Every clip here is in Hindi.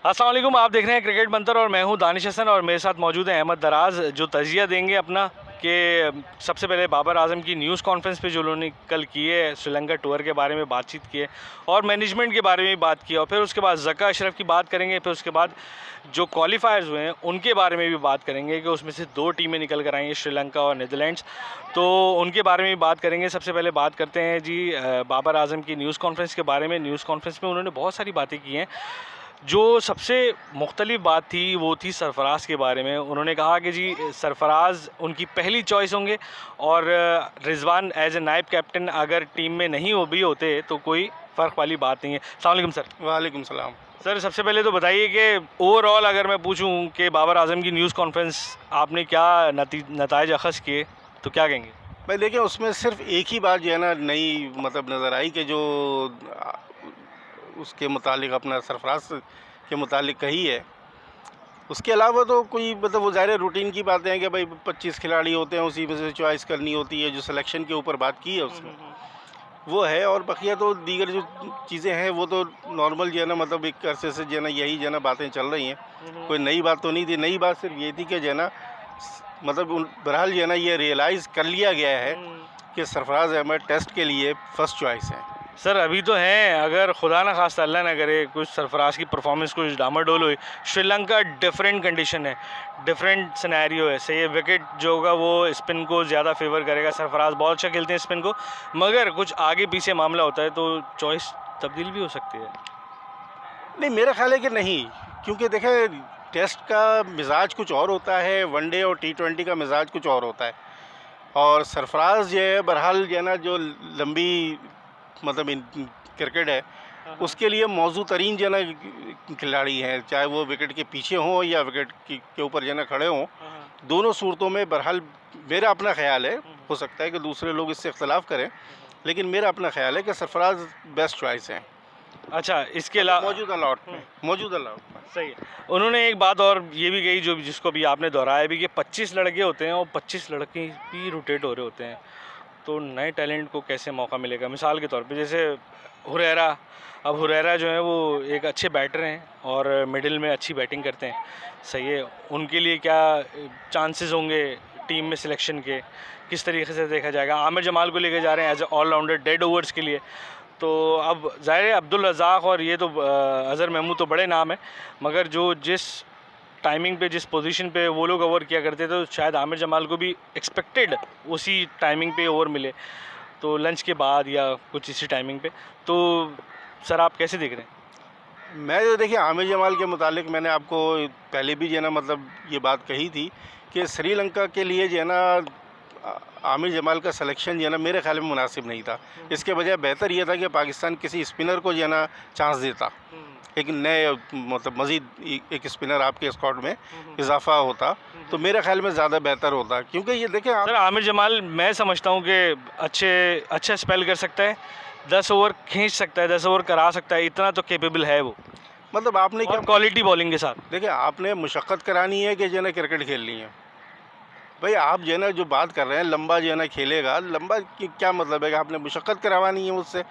अस्सलाम वालेकुम, आप देख रहे हैं क्रिकेट मंतर और मैं हूं दानिश हसन और मेरे साथ मौजूद है अहमद दराज जो तजिया देंगे अपना कि सबसे पहले बाबर आजम की न्यूज़ कॉन्फ्रेंस पे जो उन्होंने कल की है श्रीलंका टूर के बारे में बातचीत की है और मैनेजमेंट के बारे में भी बात की है और फिर उसके बाद ज़का अशरफ की बात करेंगे। फिर उसके बाद जो क्वालिफायर्स हुए हैं उनके बारे में भी बात करेंगे कि उसमें से 2 टीमें निकल कर आई हैं, श्रीलंका और नीदरलैंड्स, तो उनके बारे में भी बात करेंगे। सबसे पहले बात करते हैं जी बाबर आजम की न्यूज़ कॉन्फ्रेंस के बारे में। न्यूज़ कॉन्फ्रेंस में उन्होंने बहुत सारी बातें की हैं। जो सबसे मुख्तलिफ बात थी वो थी सरफराज के बारे में। उन्होंने कहा कि जी सरफराज उनकी पहली चॉइस होंगे और रिजवान एज ए नायब कैप्टन अगर टीम में नहीं हो भी होते तो कोई फ़र्क वाली बात नहीं है। अस्सलाम वालेकुम सर। वालेकुम सलाम। सर सबसे पहले तो बताइए कि ओवरऑल अगर मैं पूछूं कि बाबर आजम की न्यूज़ कॉन्फ्रेंस आपने क्या नताइज अखज़ किए तो क्या कहेंगे? भाई देखिए, उसमें सिर्फ एक ही बात जो है ना नई नज़र आई कि जो उसके मुतालिक अपना सरफराज के मुतालिक कही है। उसके अलावा तो कोई वो ज़ाहिर रूटीन की बातें हैं कि भाई 25 खिलाड़ी होते हैं, उसी में से चॉइस करनी होती है। जो सिलेक्शन के ऊपर बात की है उसने वो है, और बकिया तो दीगर जो चीज़ें हैं वो तो नॉर्मल जो है ना एक अरसे से जो है ना यही जो है ना बातें चल रही हैं। कोई नई बात तो नहीं थी। नई बात सिर्फ ये थी कि जो है ना बहरहाल जो है ना ये रियलाइज़ कर लिया गया है कि सरफराज अहमद टेस्ट के लिए फ़र्स्ट चॉइस है। सर अभी तो हैं, अगर खुदा ना खास्ता अल्लाह ना करे कुछ सरफराज की परफॉर्मेंस कुछ डामाडोल हुई, श्रीलंका डिफरेंट कंडीशन है, डिफरेंट सिनेरियो है। सही है, विकेट जो होगा वो स्पिन को ज़्यादा फेवर करेगा। सरफराज बहुत अच्छा खेलते हैं स्पिन को, मगर कुछ आगे पीछे मामला होता है तो चॉइस तब्दील भी हो सकती है। नहीं, मेरा ख्याल है कि नहीं, क्योंकि देखें टेस्ट का मिजाज कुछ और होता है, वनडे और T20 का मिजाज कुछ और होता है। और सरफराज जो है बहरहाल जो है ना जो लंबी क्रिकेट है उसके लिए मौजू तरीन जो है ना खिलाड़ी हैं, चाहे वो विकेट के पीछे हों या विकेट के ऊपर जो है ना खड़े हों। दोनों सूरतों में बहरहाल मेरा अपना ख्याल है, हो सकता है कि दूसरे लोग इससे इख्तलाफ करें, लेकिन मेरा अपना ख्याल है कि सरफराज बेस्ट चॉइस है। अच्छा, इसके अलावा मौजूदा लॉट में सही है। उन्होंने एक बात और ये भी कही जो जिसको भी आपने दोहराया भी कि 25 लड़के होते हैं और 25 लड़के भी रोटेट हो रहे होते हैं, तो नए टैलेंट को कैसे मौका मिलेगा? मिसाल के तौर पे जैसे हुरैरा, अब हुरैरा जो है वो एक अच्छे बैटर हैं और मिडिल में अच्छी बैटिंग करते हैं, सही है। उनके लिए क्या चांसेस होंगे टीम में सिलेक्शन के, किस तरीके से देखा जाएगा? आमिर जमाल को लेके जा रहे हैं as a allrounder death overs के लिए, तो अब ज़ाहिर है अब्दुल रज़ाक और ये तो अज़हर महमूद तो बड़े नाम हैं, मगर जो जिस टाइमिंग पे जिस पोजीशन पे वो लोग ओवर किया करते थे तो शायद आमिर जमाल को भी एक्सपेक्टेड उसी टाइमिंग पे ओवर मिले, तो लंच के बाद या कुछ इसी टाइमिंग पे। तो सर आप कैसे देख रहे हैं? मैं जो देखिए आमिर जमाल के मुतालिक मैंने आपको पहले भी जो है ना ये बात कही थी कि श्रीलंका के लिए जो है ना आमिर जमाल का सिलेक्शन जो है ना मेरे ख्याल में मुनासिब नहीं था। इसके बजाय बेहतर ये था कि पाकिस्तान किसी स्पिनर को जो है ना चांस देता, एक नए मज़ीद एक स्पिनर आपके स्क्वाड में इजाफा होता, तो मेरे ख्याल में ज़्यादा बेहतर होता। क्योंकि ये देखें सर आमिर जमाल मैं समझता हूँ कि अच्छा स्पेल कर सकता है, 10 ओवर खींच सकता है, 10 ओवर करा सकता है, इतना तो कैपेबल है वो। आपने क्या क्वालिटी बॉलिंग के साथ देखिए आपने मुशक्क़त करानी है कि जो है ना क्रिकेट खेलनी है। भाई आप जो है ना जो बात कर रहे हैं लंबा जो है ना खेलेगा, लंबा की क्या मतलब है कि आपने मुशक्क़त करवानी है उससे?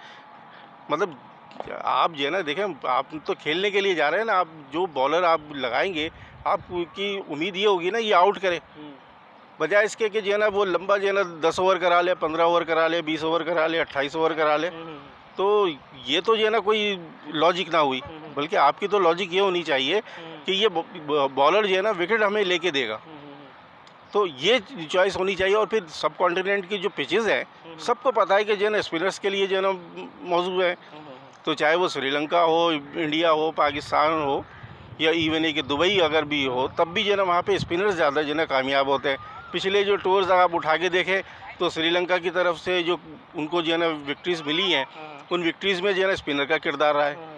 आप जो है ना देखें, आप तो खेलने के लिए जा रहे हैं ना, आप जो बॉलर आप लगाएंगे आपकी उम्मीद ये होगी ना ये आउट करे, बजाय इसके कि जो है ना वो लंबा जो है ना 10 ओवर करा ले, 15 ओवर करा ले, 20 ओवर करा ले, 28 ओवर करा ले, तो ये तो जो है ना कोई लॉजिक ना हुई। बल्कि आपकी तो लॉजिक ये होनी चाहिए कि ये बॉलर जो है ना विकेट हमें लेके देगा, तो ये चॉइस होनी चाहिए। और फिर सब कॉन्टिनेंट की जो पिचेस हैं सबको पता है कि जो है ना स्पिनर्स के लिए जो है ना मौजूद है, तो चाहे वो श्रीलंका हो, इंडिया हो, पाकिस्तान हो, या इवन एक दुबई अगर भी हो, तब भी जो है ना वहाँ पे स्पिनर्स ज़्यादा जो है ना कामयाब होते हैं। पिछले जो टूर्स आप उठा के देखें तो श्रीलंका की तरफ से जो उनको जो है ना विक्ट्रीज़ मिली हैं, उन विक्ट्रीज़ में जो है ना स्पिनर का किरदार रहा है।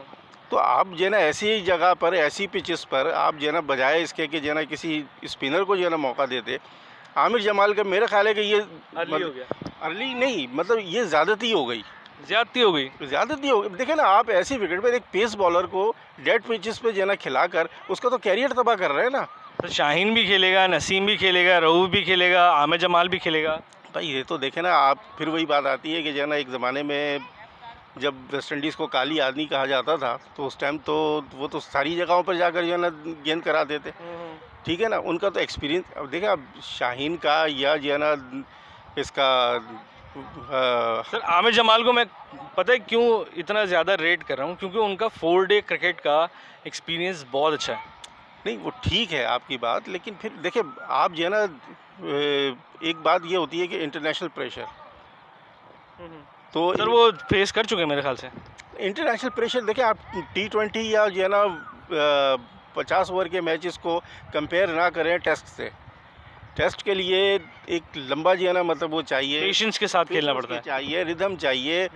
तो आप जो है ना ऐसी जगह पर, ऐसी पिचेस पर आप जो है ना बजाय इसके कि जो है ना किसी स्पिनर को जो है ना मौका देते, आमिर जमाल का मेरा ख्याल है कि ये अर्ली हो गया। अर्ली नहीं, ये ज़्यादती हो गई। देखें ना, आप ऐसी विकेट पर एक पेस बॉलर को डेड पिचेस पे जो है ना खिलाकर उसका तो कैरियर तबाह कर रहे हैं ना। तो शाहीन भी खेलेगा, नसीम भी खेलेगा, रऊफ भी खेलेगा, आमिर जमाल भी खेलेगा। भाई ये तो देखें ना आप, फिर वही बात आती है कि जो है ना एक ज़माने में जब वेस्ट इंडीज़ को काली आदमी कहा जाता था तो उस टाइम तो वो तो सारी जगहों पर जाकर जो है ना गेंद कराते थे, ठीक है ना। उनका तो एक्सपीरियंस, अब देखिए अब शाहीन का या जो है ना इसका सर आमिर जमाल को मैं पता है क्यों इतना ज़्यादा रेट कर रहा हूँ, क्योंकि उनका 4 डे क्रिकेट का एक्सपीरियंस बहुत अच्छा है। नहीं वो ठीक है आपकी बात, लेकिन फिर देखिए आप जो है ना एक बात ये होती है कि इंटरनेशनल प्रेशर, तो सर वो फेस कर चुके हैं मेरे ख्याल से। इंटरनेशनल प्रेशर देखिए आप T20 या जो है ना 50 ओवर के मैचेस को कंपेयर ना करें टेस्ट से। टेस्ट के लिए एक लंबा जो है ना मतलब वो चाहिए, पेशेंस के साथ खेलना पड़ता है। चाहिए रिदम चाहिए,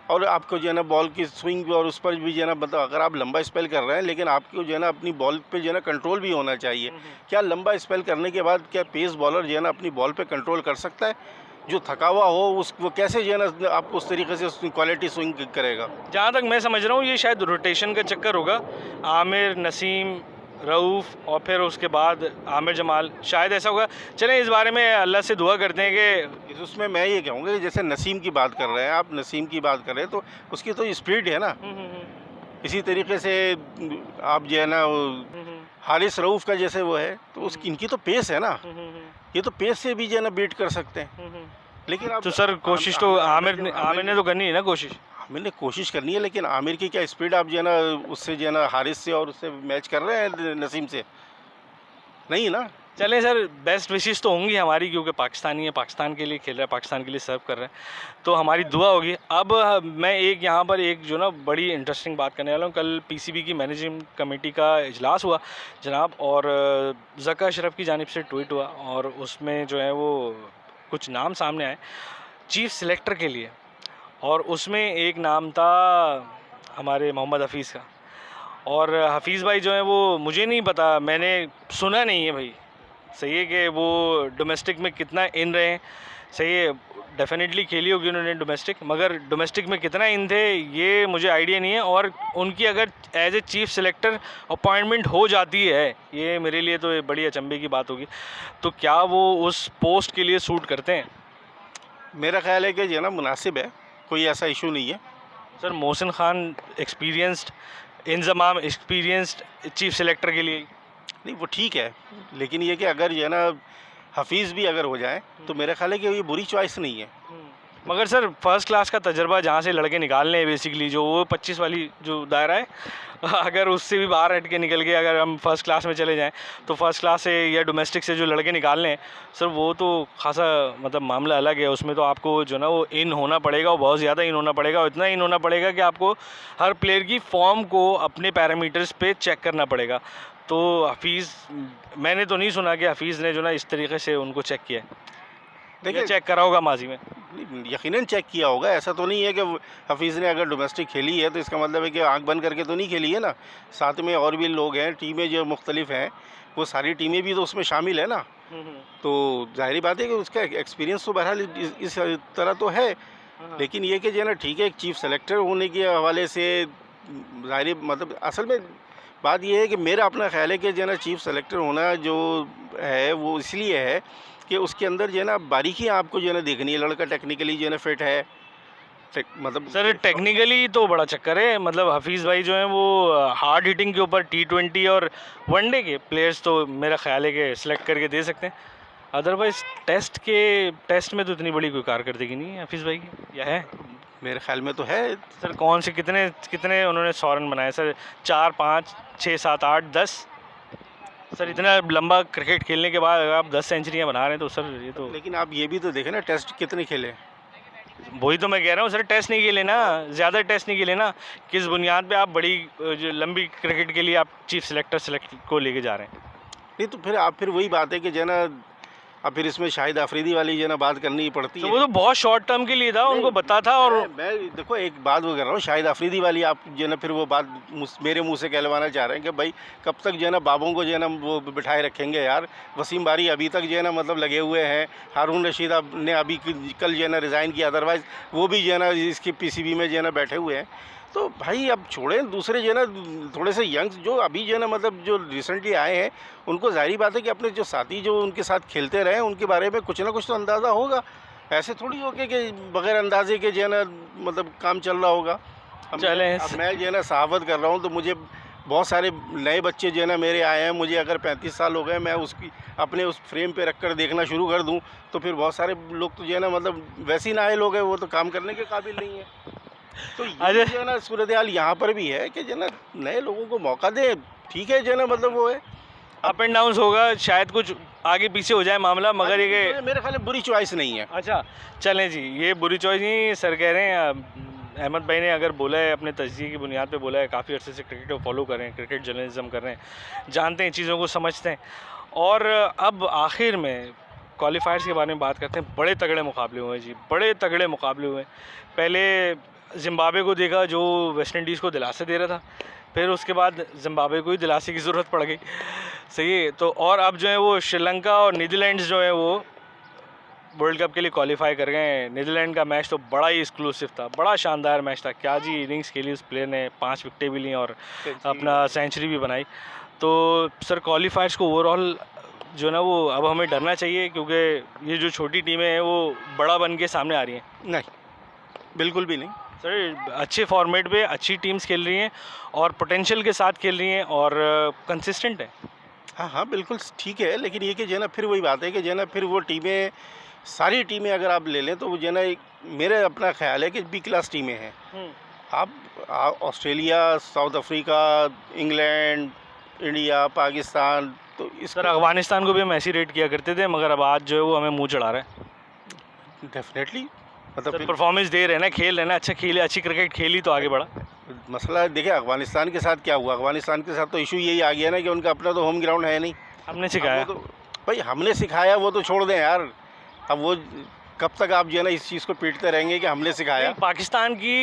और आपको जो है ना बॉल की स्विंग और उस पर भी जो है ना मतलब अगर आप लंबा स्पेल कर रहे हैं, लेकिन आपको जो है ना अपनी बॉल पे जो है ना कंट्रोल भी होना चाहिए। क्या लंबा स्पेल करने के बाद क्या पेस बॉलर जो है ना अपनी बॉल पे कंट्रोल कर सकता है? जो थका हुआ हो वो कैसे जो है ना आपको उस तरीके से क्वालिटी स्विंग करेगा? जहाँ तक मैं समझ रहा हूँ ये शायद रोटेशन का चक्कर होगा, आमिर, नसीम, रऊफ़ और फिर उसके बाद आमिर जमाल, शायद ऐसा होगा। चलें इस बारे में अल्लाह से दुआ करते हैं कि उसमें मैं ये कहूँगा कि जैसे नसीम की बात कर रहे हैं आप, नसीम की बात कर रहे हैं तो उसकी तो स्पीड है ना, इसी तरीके से आप जो है ना हारिस रऊफ़ का जैसे वो है तो उसकी इनकी तो पेस है ना, ये तो पेस से भी जो है ना बीट कर सकते हैं। लेकिन आप तो सर कोशिश तो आमिर ने तो करनी है ना कोशिश। आमिर ने कोशिश करनी है, लेकिन आमिर की क्या स्पीड आप जो है ना उससे जो है ना हारिस से और उससे मैच कर रहे हैं नसीम से? नहीं ना। चलें सर, बेस्ट विशेस तो होंगी हमारी, क्योंकि पाकिस्तानी है, पाकिस्तान के लिए खेल रहा है, पाकिस्तान के लिए सर्व कर रहे हैं, तो हमारी दुआ होगी। अब मैं एक यहाँ पर एक जो ना बड़ी इंटरेस्टिंग बात करने वाला हूँ। कल पीसीबी की मैनेजिंग कमेटी का इजलास हुआ जनाब, और ज़का अशरफ की जानिब से ट्वीट हुआ, और उसमें जो है वो कुछ नाम सामने आए चीफ़ सिलेक्टर के लिए, और उसमें एक नाम था हमारे मोहम्मद हफ़ीज़ का। और हफ़ीज़ भाई जो है वो मुझे नहीं पता, मैंने सुना नहीं है भाई, सही है कि वो डोमेस्टिक में कितना इन रहे हैं, सही है डेफिनेटली खेली होगी उन्होंने डोमेस्टिक, मगर डोमेस्टिक में कितना इन थे ये मुझे आइडिया नहीं है। और उनकी अगर as a chief selector appointment हो जाती है, ये मेरे लिए तो बड़ी अचंभे की बात होगी, तो क्या वो उस पोस्ट के लिए सूट करते हैं? मेरा ख्याल है कि जो है ना मुनासिब है, कोई ऐसा इशू नहीं है। Sir Mohsin Khan experienced, Inzamam experienced chief selector के लिए। नहीं वो ठीक है, लेकिन ये कि अगर जो है ना हफीज़ भी अगर हो जाए तो मेरा ख्याल है कि ये बुरी चॉइस नहीं है। मगर सर फर्स्ट क्लास का तजर्बा जहाँ से लड़के निकालने हैं बेसिकली, जो वो 25 वाली जो दायरा है, अगर उससे भी बाहर हट के निकल के अगर हम फर्स्ट क्लास में चले जाएं तो फर्स्ट क्लास से या डोमेस्टिक से जो लड़के निकालने हैं सर, वो तो खासा मतलब मामला अलग है। उसमें तो आपको जो ना वो इन होना पड़ेगा, वो बहुत ज़्यादा इन होना पड़ेगा, और इतना इन होना पड़ेगा कि आपको हर प्लेयर की फॉर्म को अपने पैरामीटर्स पे चेक करना पड़ेगा। तो हफीज़, मैंने तो नहीं सुना कि हफीज़ ने जो ना इस तरीके से उनको चेक किया है। देखिए चेक करा होगा माजी में, यकीनन चेक किया होगा। ऐसा तो नहीं है कि हफीज़ ने अगर डोमेस्टिक खेली है तो इसका मतलब है कि आंख बंद करके तो नहीं खेली है ना। साथ में और भी लोग हैं, टीमें जो मुख्तलिफ हैं, वो सारी टीमें भी तो उसमें शामिल है ना। तो जाहिर बात है कि उसका एक्सपीरियंस तो बहरहाल इस तरह तो है, लेकिन ये कि जो है ना ठीक है, एक चीफ़ सेलेक्टर होने के हवाले से जाहिर मतलब असल में बात यह है कि मेरा अपना ख्याल है कि जो है ना चीफ़ सेलेक्टर होना जो है वो इसलिए है कि उसके अंदर जो है ना बारीकियाँ आपको जो है ना देखनी है। लड़का टेक्निकली जो है ना फिट है, मतलब सर टेक्निकली तो बड़ा चक्कर है। मतलब हफीज़ भाई जो हैं वो हार्ड हिटिंग के ऊपर T20 और वनडे के प्लेयर्स तो मेरा ख्याल है कि सिलेक्ट करके दे सकते हैं, अदरवाइज़ टेस्ट में तो इतनी बड़ी कोई कारकर्दगी नहीं है हफीज़ भाई की, या है? मेरे ख्याल में तो है। सर कौन से कितने उन्होंने 100 रन बनाए सर? 4, 5, 6, 7, 8, 10। सर इतना लंबा क्रिकेट खेलने के बाद अगर आप 10 सेंचुरियाँ बना रहे हैं तो सर ये तो, लेकिन आप ये भी तो देखें ना टेस्ट कितने खेले। वही तो मैं कह रहा हूँ सर, टेस्ट नहीं खेले ना, ज़्यादा टेस्ट नहीं खेले ना, किस बुनियाद पे आप बड़ी जो लंबी क्रिकेट के लिए आप चीफ़ सेलेक्टर को लेके जा रहे हैं? नहीं तो फिर वही बात है कि जो है ना अब फिर इसमें शाहिद अफरीदी वाली जो है ना बात करनी पड़ती तो है। वो तो बहुत शॉर्ट टर्म के लिए था, उनको बता था। और मैं देखो एक बात वो कर रहा हूँ, शाहिद अफरीदी वाली आप जो है ना फिर वो बात मेरे मुंह से कहलवाना चाह रहे हैं कि भाई कब तक जो है ना बाबों को जो है ना वो बिठाए रखेंगे यार। वसीम बारी अभी तक जो है ना मतलब लगे हुए हैं, हारून रशीद ने अभी कल जो है ना रिज़ाइन किया, अदरवाइज़ वो भी जो है ना इसकी पीसीबी में जो है ना बैठे हुए हैं। तो भाई अब छोड़ें, दूसरे जो है ना थोड़े से यंग्स जो अभी जो है ना मतलब जो रिसेंटली आए हैं उनको जाहिर बात है कि अपने जो साथी जो उनके साथ खेलते रहे उनके बारे में कुछ ना कुछ तो अंदाज़ा होगा ऐसे थोड़ी हो के कि बगैर अंदाजे के जो है ना मतलब काम चल रहा होगा। चलें। अब मैं जो है ना सहाफ़त कर रहा हूँ तो मुझे बहुत सारे नए बच्चे जो है ना मेरे आए हैं, मुझे अगर 35 साल हो गए मैं उसकी अपने उस फ्रेम पे रख कर देखना शुरू कर दूँ तो फिर बहुत सारे लोग तो जो है ना मतलब वैसे ही नाअहल हो गए, वो तो काम करने के काबिल नहीं है। तो ये जो है ना सूरत हाल यहाँ पर भी है कि जो है ना नए लोगों को मौका दें, ठीक है जो है ना मतलब वो है अप एंड डाउन्स होगा, शायद कुछ आगे पीछे हो जाए मामला, मगर ये मेरे ख्याल में बुरी चॉइस नहीं है। अच्छा चलें जी, ये बुरी चॉइस नहीं सर कह रहे हैं। अहमद भाई ने अगर बोला है, अपने तजज़िये की बुनियाद पे बोला है, काफ़ी अरसे से क्रिकेट को फॉलो कर रहे हैं, क्रिकेट जर्नलिज्म कर रहे हैं, जानते हैं चीज़ों को, समझते हैं। और अब आखिर में क्वालिफायर्स के बारे में बात करते हैं। बड़े तगड़े मुकाबले हुए जी, बड़े तगड़े मुकाबले हुए। पहले ज़िम्बाब्वे को देखा जो वेस्ट इंडीज़ को दिलासे दे रहा था, फिर उसके बाद ज़िम्बाब्वे को ही दिलासे की ज़रूरत पड़ गई, सही है। तो और अब जो है वो श्रीलंका और नीदरलैंड्स जो है वो वर्ल्ड कप के लिए क्वालिफाई कर गए हैं। नीदरलैंड का मैच तो बड़ा ही एक्सक्लूसिव था, बड़ा शानदार मैच था। क्या जी इनिंग्स खेली उस प्लेयर ने, 5 विकेटें भी ली और अपना सेंचुरी भी बनाई। तो सर क्वालिफायर्स को ओवरऑल जो ना वो अब हमें डरना चाहिए, क्योंकि ये जो छोटी टीमें हैं वो बड़ा बन के सामने आ रही हैं। नहीं, बिल्कुल भी नहीं सर अच्छे फॉर्मेट पे अच्छी टीम्स खेल रही हैं और पोटेंशियल के साथ खेल रही हैं और कंसिस्टेंट है। हाँ हाँ बिल्कुल ठीक है, लेकिन ये कि जो है ना फिर वही बात है कि जो है ना फिर वो टीमें, सारी टीमें अगर आप ले लें तो वो जो है ना मेरे अपना ख्याल है कि बी क्लास टीमें हैं। आप Australia, south Africa, England, India, Pakistan, तो इस सर अफगानिस्तान को भी हम ऐसे रेट किया करते थे, मगर अब आज जो है वो हमें मुंह चढ़ा रहा है। डेफिनेटली मतलब परफॉर्मेंस दे रहे हैं ना, खेल रहे हैं ना, अच्छा खेले, अच्छी क्रिकेट खेली तो आगे बढ़ा। मसला देखिए अफगानिस्तान के साथ क्या हुआ, अफगानिस्तान के साथ तो इशू यही आ गया ना कि उनका अपना तो होम ग्राउंड है नहीं। हमने सिखाया तो भाई हमने सिखाया वो तो छोड़ दें यार, अब वो कब तक आप जो है ना इस चीज़ को पीटते रहेंगे कि हमने सिखाया। पाकिस्तान की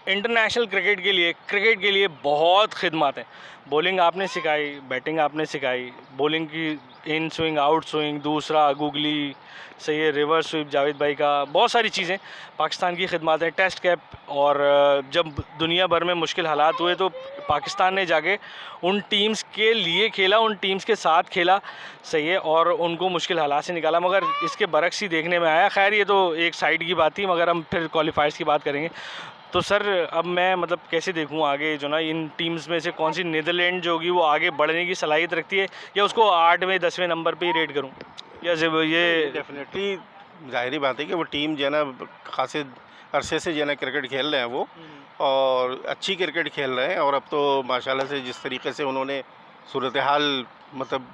इंटरनेशनल क्रिकेट के लिए बहुत खिदमत है। बॉलिंग आपने सिखाई, बैटिंग आपने सिखाई, बॉलिंग की इन स्विंग, आउट स्विंग, दूसरा गूगली, सही है, रिवर्स स्वीप जावेद भाई का, बहुत सारी चीज़ें पाकिस्तान की खिदमत है। टेस्ट कैप, और जब दुनिया भर में मुश्किल हालात हुए तो पाकिस्तान ने जाके उन टीम्स के लिए खेला, उन टीम्स के साथ खेला, सही है, और उनको मुश्किल हालात से निकाला। मगर इसके बरक्स ही देखने में आया। खैर ये तो एक साइड की बात थी, मगर हम फिर क्वालिफायर्स की बात करेंगे। तो सर अब मैं मतलब कैसे देखूं आगे जो ना इन टीम्स में से कौन सी नीदरलैंड जो होगी वो आगे बढ़ने की सलाहियत रखती है, या उसको 8वें 10वें नंबर पे ही रेट करूं, या जब ये डेफिनेटली जाहिर बात है कि वो टीम जो है ना खासे अरसे से जो है ना क्रिकेट खेल रहे हैं वो, और अच्छी क्रिकेट खेल रहे हैं। और अब तो माशाल्लाह से जिस तरीके से उन्होंने सूरत हाल मतलब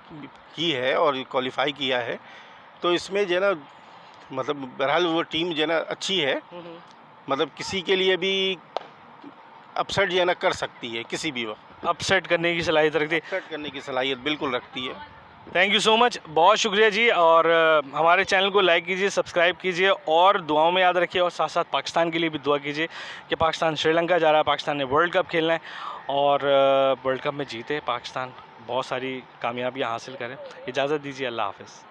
की है और क्वालिफाई किया है, तो इसमें जो है ना मतलब बहरहाल वो टीम जो है ना अच्छी है, मतलब किसी के लिए भी अपसेट जो है ना कर सकती है, किसी भी वक्त अपसेट करने की सलाहियत रखती है। अपसेट करने की सलाहियत बिल्कुल रखती है। थैंक यू सो मच, बहुत शुक्रिया जी। और हमारे चैनल को लाइक कीजिए, सब्सक्राइब कीजिए और दुआओं में याद रखिए, और साथ साथ पाकिस्तान के लिए भी दुआ कीजिए कि पाकिस्तान श्रीलंका जा रहा है, पाकिस्तान ने वर्ल्ड कप खेलना है और वर्ल्ड कप में जीते पाकिस्तान, बहुत सारी कामयाबियाँ हासिल करें। इजाज़त दीजिए, अल्लाह हाफ़िज़।